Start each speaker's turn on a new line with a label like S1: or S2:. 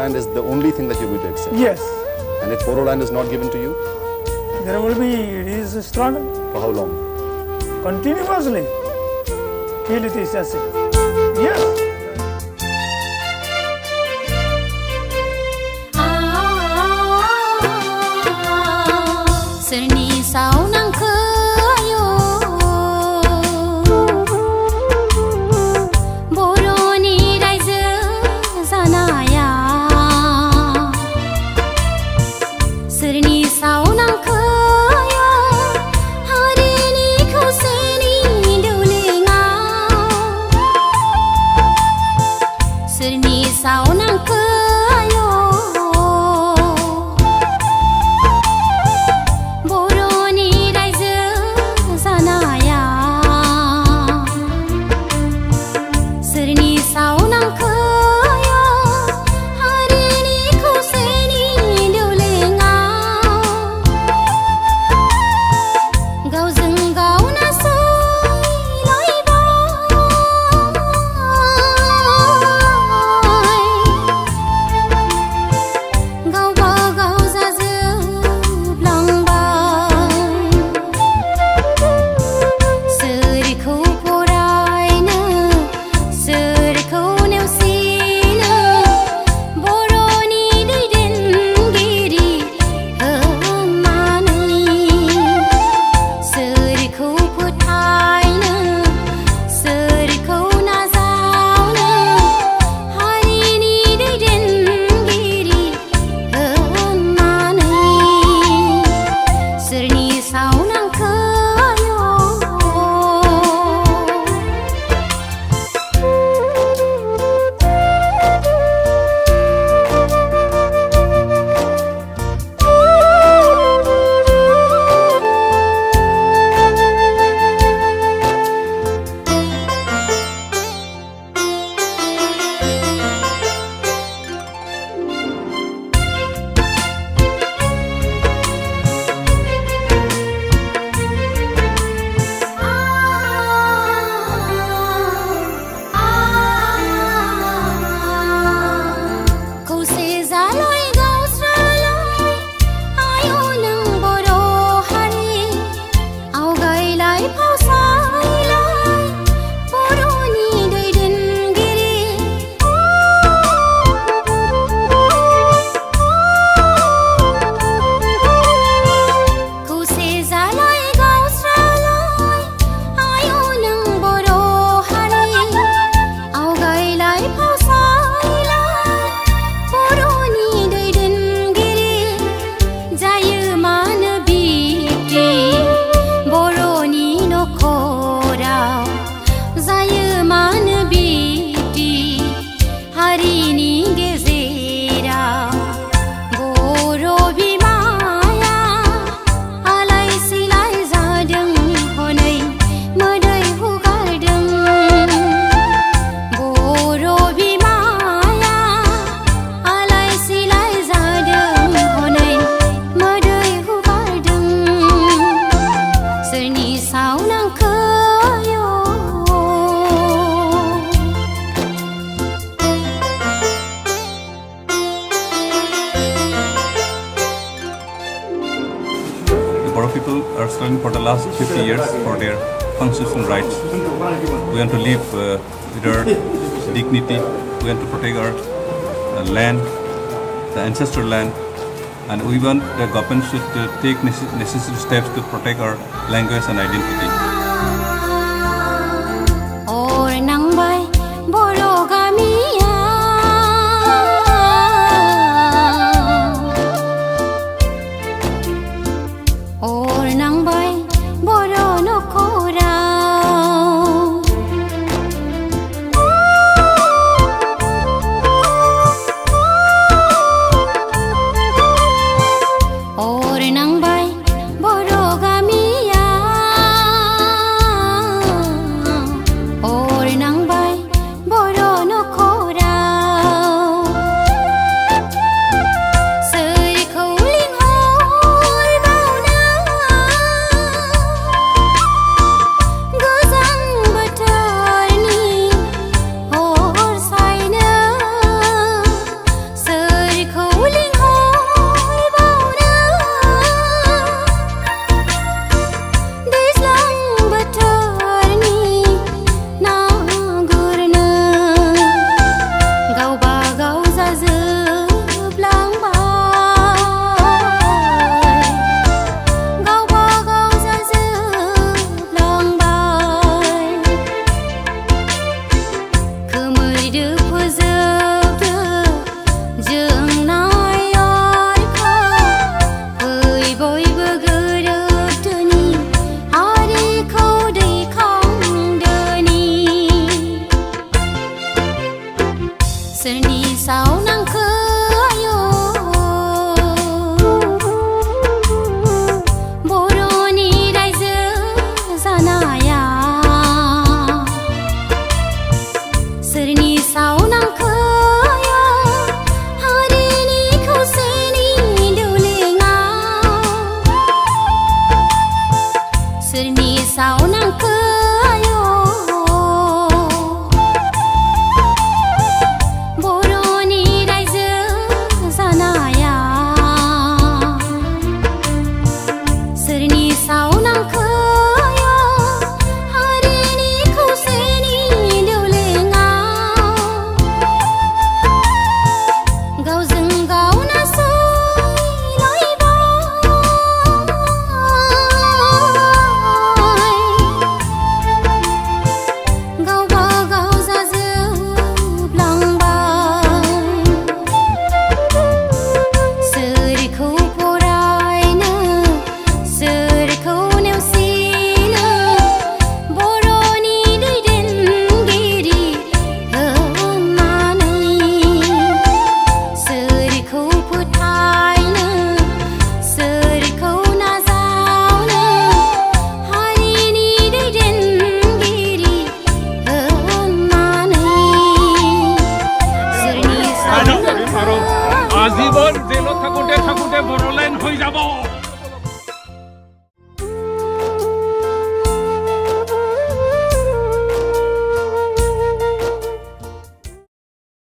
S1: land is the only thing that you're going to accept.
S2: Yes.
S1: And if Bodo land is not given to you,
S2: There will be, it is a struggle.
S1: for how long?
S2: Continuously. Till it is as yes.
S3: Swrni Sao Nangkw yo Boroni raiju janaya Swrni Sao Nangkw yo harini khauseni deulenga Swrni Sao Nangkw
S4: Bodo people are struggling for the last 50 years for their constitutional rights. We want to live with our dignity. We want to protect our land, the ancestral land, and we want the government should take necessary steps to protect our language and identity.
S3: Swrni Sao Nangkw